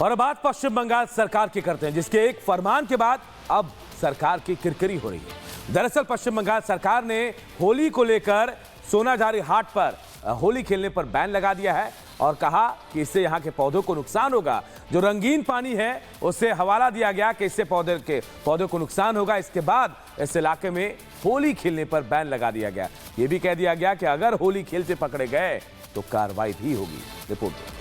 और बात पश्चिम बंगाल सरकार की करते हैं, जिसके एक फरमान के बाद अब सरकार की किरकिरी हो रही है। दरअसल पश्चिम बंगाल सरकार ने होली को लेकर सोनाझारी हाट पर होली खेलने पर बैन लगा दिया है और कहा कि इससे यहां के पौधों को नुकसान होगा। जो रंगीन पानी है उससे हवाला दिया गया कि इससे पौधों को नुकसान होगा। इसके बाद इस इलाके में होली खेलने पर बैन लगा दिया गया। यह भी कह दिया गया कि अगर होली खेलते पकड़े गए तो कार्रवाई भी होगी। रिपोर्ट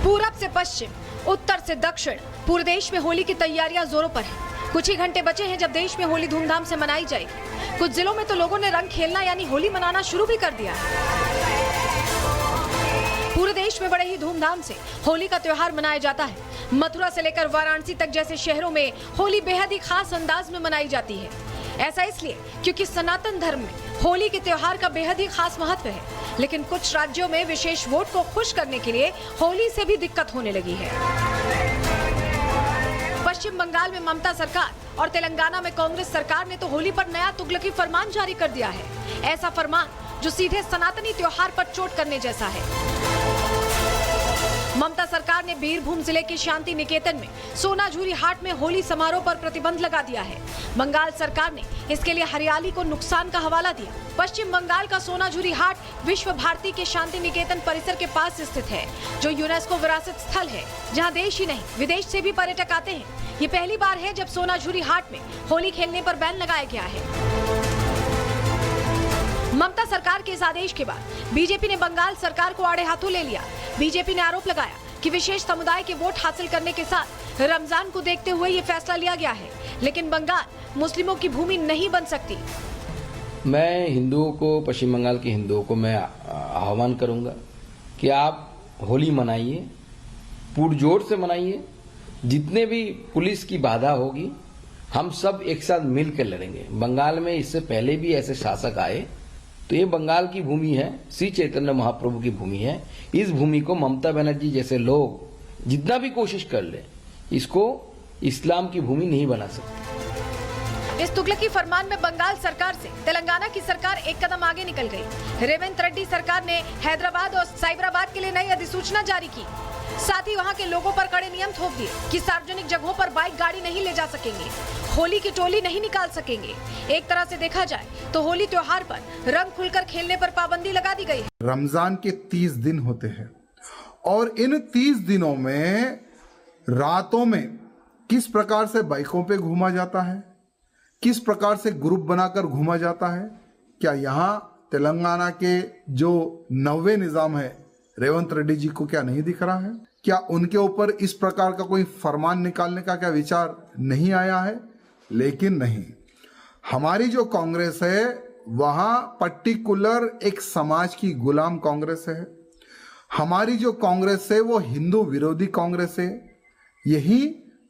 पूरब से पश्चिम, उत्तर से दक्षिण, पूरे देश में होली की तैयारियां जोरों पर है। कुछ ही घंटे बचे हैं जब देश में होली धूमधाम से मनाई जाएगी। कुछ जिलों में तो लोगों ने रंग खेलना यानी होली मनाना शुरू भी कर दिया है। पूरे देश में बड़े ही धूमधाम से होली का त्योहार मनाया जाता है। मथुरा से लेकर वाराणसी तक जैसे शहरों में होली बेहद ही खास अंदाज में मनाई जाती है। ऐसा इसलिए क्योंकि सनातन धर्म में होली के त्योहार का बेहद ही खास महत्व है। लेकिन कुछ राज्यों में विशेष वोट को खुश करने के लिए होली से भी दिक्कत होने लगी है। पश्चिम बंगाल में ममता सरकार और तेलंगाना में कांग्रेस सरकार ने तो होली पर नया तुगलकी फरमान जारी कर दिया है। ऐसा फरमान जो सीधे सनातनी त्योहार पर चोट करने जैसा है। ममता सरकार ने बीरभूम जिले के शांति निकेतन में सोनाझूरी हाट में होली समारोह पर प्रतिबंध लगा दिया है। बंगाल सरकार ने इसके लिए हरियाली को नुकसान का हवाला दिया। पश्चिम बंगाल का सोनाझूरी हाट विश्व भारती के शांति निकेतन परिसर के पास स्थित है, जो यूनेस्को विरासत स्थल है, जहां देश ही नहीं विदेश से भी पर्यटक आते हैं। ये पहली बार है जब सोनाझूरी हाट में होली खेलने पर बैन लगाया गया है। ममता सरकार के इस आदेश के बाद बीजेपी ने बंगाल सरकार को आड़े हाथों ले लिया। बीजेपी ने आरोप लगाया कि विशेष समुदाय के वोट हासिल करने के साथ रमजान को देखते हुए ये फैसला लिया गया है। लेकिन बंगाल मुस्लिमों की भूमि नहीं बन सकती। मैं हिंदुओं को, पश्चिम बंगाल के हिंदुओं को मैं आह्वान करूंगा कि आप होली मनाइए, पुरजोर से मनाइए। जितने भी पुलिस की बाधा होगी हम सब एक साथ मिलकर लड़ेंगे। बंगाल में इससे पहले भी ऐसे शासक आए, तो ये बंगाल की भूमि है, श्री चैतन्य महाप्रभु की भूमि है। इस भूमि को ममता बनर्जी जैसे लोग जितना भी कोशिश कर ले, इसको इस्लाम की भूमि नहीं बना सकते। इस तुगलकी फरमान में बंगाल सरकार से तेलंगाना की सरकार एक कदम आगे निकल गई। रेवंत रेड्डी सरकार ने हैदराबाद और साइबराबाद के लिए नई अधिसूचना जारी की। साथ ही वहां के लोगों पर कड़े नियम थोप दिए कि सार्वजनिक जगहों पर बाइक गाड़ी नहीं ले जा सकेंगे, होली की टोली नहीं निकाल सकेंगे। एक तरह से देखा जाए तो होली त्योहार पर रंग खुलकर खेलने पर पाबंदी लगा दी गई है। रमजान के 30 दिन होते हैं और इन 30 दिनों में रातों में किस प्रकार से बाइकों पे घूमा जाता है, किस प्रकार से ग्रुप बनाकर घूमा जाता है, क्या यहाँ तेलंगाना के जो नवे निजाम है रेवंत रेड्डी जी को क्या नहीं दिख रहा है? क्या उनके ऊपर इस प्रकार का कोई फरमान निकालने का क्या विचार नहीं आया है? लेकिन नहीं, हमारी जो कांग्रेस है वहां पर्टिकुलर एक समाज की गुलाम कांग्रेस है। हमारी जो कांग्रेस है वो हिंदू विरोधी कांग्रेस है। यही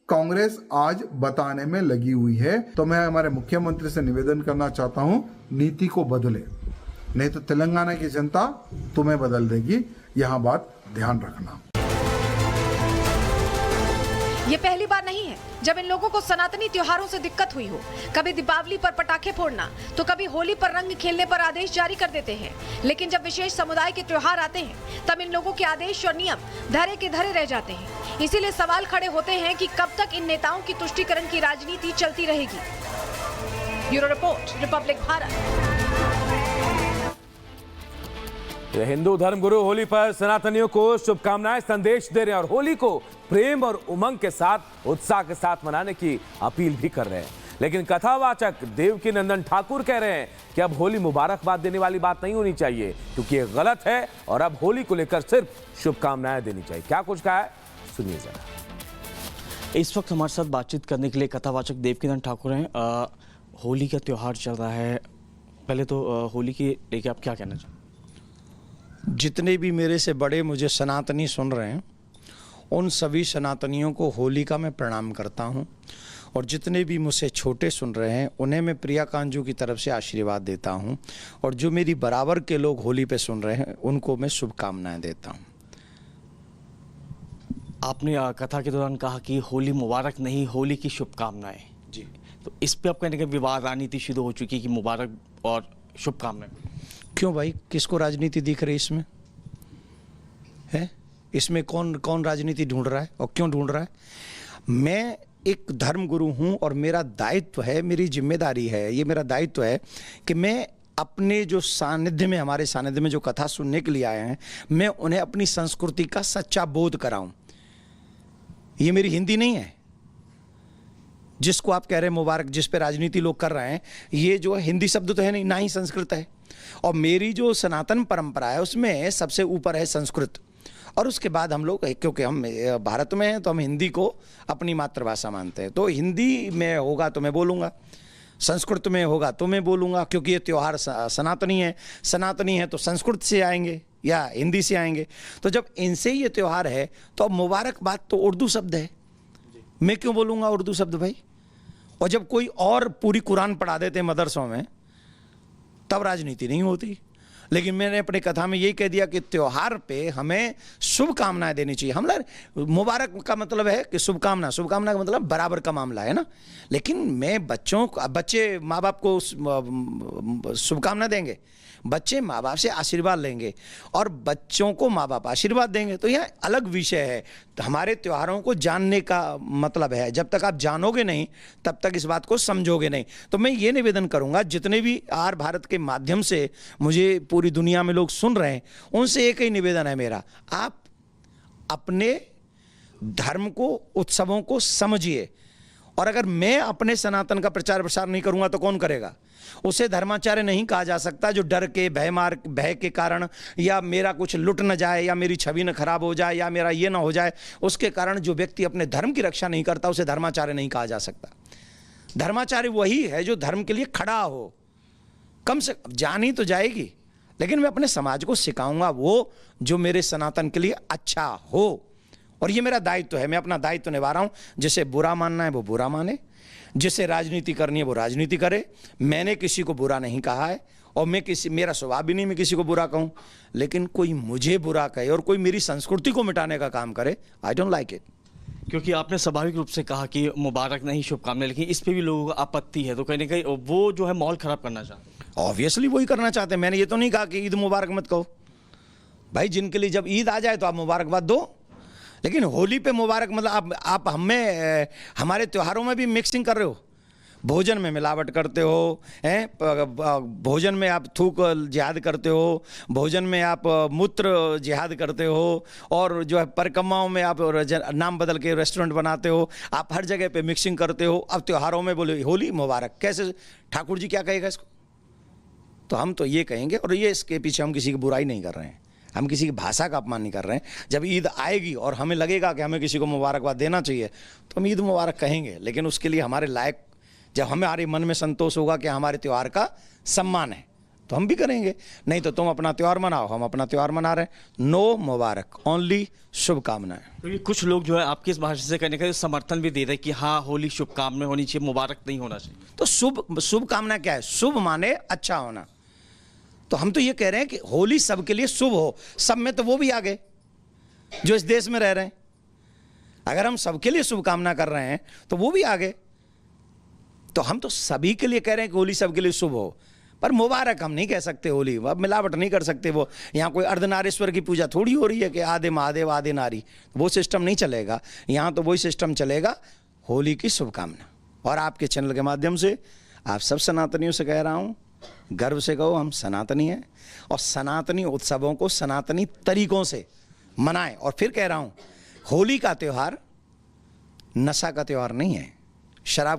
कांग्रेस आज बताने में लगी हुई है। तो मैं हमारे मुख्यमंत्री से निवेदन करना चाहता हूं, नीति को बदले, नहीं तो तेलंगाना की जनता तुम्हें बदल देगी। यहां बात ध्यान रखना। ये पहली बार नहीं है जब इन लोगों को सनातनी त्योहारों से दिक्कत हुई हो। कभी दीपावली पर पटाखे फोड़ना तो कभी होली पर रंग खेलने पर आदेश जारी कर देते हैं। लेकिन जब विशेष समुदाय के त्योहार आते हैं तब इन लोगों के आदेश और नियम धरे के धरे रह जाते हैं। इसीलिए सवाल खड़े होते हैं कि कब तक इन नेताओं की तुष्टीकरण की राजनीति चलती रहेगी। Bureau report, Republic Bharat. Hindu धर्मगुरु होली पर सनातनियों को शुभकामनाएं संदेश दे रहे हैं और होली को प्रेम और उमंग के साथ, उत्साह के साथ मनाने की अपील भी कर रहे हैं। लेकिन कथावाचक देवकी नंदन ठाकुर कह रहे हैं कि अब होली मुबारकबाद देने वाली बात नहीं होनी चाहिए, क्योंकि ये गलत है और अब होली को लेकर सिर्फ शुभकामनाएं देनी चाहिए। क्या कुछ कहा है, सुनिए जरा। इस वक्त हमारे साथ बातचीत करने के लिए कथावाचक देवकी नंदन ठाकुर हैं। होली का त्योहार चल रहा है, पहले तो होली के लेके आप क्या कहना चाहें? जितने भी मेरे से बड़े मुझे सनातनी सुन रहे हैं, उन सभी सनातनियों को होली का मैं प्रणाम करता हूं। और जितने भी मुझसे छोटे सुन रहे हैं उन्हें मैं प्रिया कांजू की तरफ से आशीर्वाद देता हूं। और जो मेरी बराबर के लोग होली पे सुन रहे हैं उनको मैं शुभकामनाएं देता हूं। आपने कथा के दौरान कहा कि होली मुबारक नहीं, होली की शुभकामनाएं। जी, तो इस पे आप कहने का विवाद राजनीति शुरू हो चुकी है कि मुबारक और शुभकामनाएं। क्यों भाई, किसको राजनीति दिख रही इसमें है? इसमें कौन कौन राजनीति ढूंढ रहा है और क्यों ढूंढ रहा है? मैं एक धर्म गुरु हूं और मेरा दायित्व है, मेरी जिम्मेदारी है, ये मेरा दायित्व है कि मैं अपने जो सानिध्य में, हमारे सानिध्य में जो कथा सुनने के लिए आए हैं, मैं उन्हें अपनी संस्कृति का सच्चा बोध कराऊं। ये मेरी हिंदी नहीं है जिसको आप कह रहे हैं मुबारक, जिस पे राजनीति लोग कर रहे हैं, ये जो हिंदी शब्द तो है नहीं, ना ही संस्कृत है। और मेरी जो सनातन परंपरा है उसमें सबसे ऊपर है संस्कृत, और उसके बाद हम लोग, क्योंकि हम भारत में हैं तो हम हिंदी को अपनी मातृभाषा मानते हैं, तो हिंदी में होगा तो मैं बोलूँगा, संस्कृत में होगा तो मैं बोलूँगा, क्योंकि ये त्यौहार सनातनी है। सनातनी है तो संस्कृत से आएंगे या हिंदी से आएंगे। तो जब इनसे ये त्यौहार है तो अब मुबारकबाद तो उर्दू शब्द है, मैं क्यों बोलूँगा उर्दू शब्द भाई? और जब कोई और पूरी कुरान पढ़ा देते मदरसों में तब राजनीति नहीं होती। लेकिन मैंने अपनी कथा में यही कह दिया कि त्यौहार पे हमें शुभकामनाएं देनी चाहिए। हम लोग मुबारक का मतलब है कि शुभकामना, शुभकामना का मतलब बराबर का मामला है ना। लेकिन मैं बच्चे माँ बाप को शुभकामना देंगे, बच्चे माँ बाप से आशीर्वाद लेंगे और बच्चों को माँ बाप आशीर्वाद देंगे, तो यह अलग विषय है। तो हमारे त्योहारों को जानने का मतलब है, जब तक आप जानोगे नहीं तब तक इस बात को समझोगे नहीं। तो मैं ये निवेदन करूंगा, जितने भी आर भारत के माध्यम से मुझे पूरी दुनिया में लोग सुन रहे हैं, उनसे एक ही निवेदन है मेरा, आप अपने धर्म को, उत्सवों को समझिए। और अगर मैं अपने सनातन का प्रचार प्रसार नहीं करूंगा तो कौन करेगा? उसे धर्माचार्य नहीं कहा जा सकता जो डर के, भय के कारण, या मेरा कुछ लुट न जाए, या मेरी छवि न खराब हो जाए, या मेरा ये ना हो जाए, उसके कारण जो व्यक्ति अपने धर्म की रक्षा नहीं करता उसे धर्माचार्य नहीं कहा जा सकता। धर्माचार्य वही है जो धर्म के लिए खड़ा हो। कम से कम जानी तो जाएगी, लेकिन मैं अपने समाज को सिखाऊंगा वो जो मेरे सनातन के लिए अच्छा हो। और ये मेरा दायित्व है, मैं अपना दायित्व निभा रहा हूं। जिसे बुरा मानना है वो बुरा माने, जिसे राजनीति करनी है वो राजनीति करे। मैंने किसी को बुरा नहीं कहा है, और मेरा स्वभाव भी नहीं मैं किसी को बुरा कहूं। लेकिन कोई मुझे बुरा कहे और कोई मेरी संस्कृति को मिटाने का काम करे, आई डोंट लाइक इट। क्योंकि आपने स्वाभाविक रूप से कहा कि मुबारक नहीं, शुभकामनाएं, लेकिन इस पे भी लोगों को आपत्ति है, तो कहीं ना कहीं वो जो है माहौल खराब करना चाहते हैं। ऑब्वियसली वही करना चाहते हैं। मैंने ये तो नहीं कहा कि ईद मुबारक मत कहो भाई, जिनके लिए जब ईद आ जाए तो आप मुबारकबाद दो। लेकिन होली पे मुबारक मतलब आप हमें, हमारे त्योहारों में भी मिक्सिंग कर रहे हो। भोजन में मिलावट करते हो, भोजन में आप थूक जिहाद करते हो, भोजन में आप मूत्र जिहाद करते हो, और जो है परिक्रमाओं में आप नाम बदल के रेस्टोरेंट बनाते हो। आप हर जगह पे मिक्सिंग करते हो। अब त्योहारों में बोले होली मुबारक, कैसे? ठाकुर जी क्या कहेगा इसको? तो हम तो ये कहेंगे, और ये इसके पीछे हम किसी की बुराई नहीं कर रहे हैं, हम किसी की भाषा का अपमान नहीं कर रहे हैं। जब ईद आएगी और हमें लगेगा कि हमें किसी को मुबारकबाद देना चाहिए तो हम ईद मुबारक कहेंगे। लेकिन उसके लिए हमारे लायक, जब हमारे मन में संतोष होगा कि हमारे त्यौहार का सम्मान है, तो हम भी करेंगे। नहीं तो तुम अपना त्यौहार मनाओ, हम अपना त्यौहार मना रहे हैं। नो मुबारक, ओनली शुभकामनाएं। क्योंकि कुछ लोग जो है आपकी इस भाषा से कहने का समर्थन भी दे रहे हैं कि हाँ, होली शुभकामनाएं होनी चाहिए, मुबारक नहीं होना चाहिए। तो शुभकामना क्या है? शुभ माने अच्छा होना। तो हम तो ये कह रहे हैं कि होली सबके लिए शुभ हो। सब में तो वो भी आ गए जो इस देश में रह रहे हैं। अगर हम सबके लिए शुभकामना कर रहे हैं तो वो भी आ गए। तो हम तो सभी के लिए कह रहे हैं कि होली सबके लिए शुभ हो, पर मुबारक हम नहीं कह सकते होली। अब मिलावट नहीं कर सकते। वो यहाँ कोई अर्धनारीश्वर की पूजा थोड़ी हो रही है कि आधे महादेव आधे नारी, वो सिस्टम नहीं चलेगा। यहाँ तो वही सिस्टम चलेगा, होली की शुभकामना। और आपके चैनल के माध्यम से आप सब सनातनियों से कह रहा हूँ, गर्व से कहो हम सनातनी हैं, और सनातनी उत्सवों को सनातनी तरीकों से मनाएं। और फिर कह रहा हूं, होली का त्यौहार नशा का त्यौहार नहीं है, शराब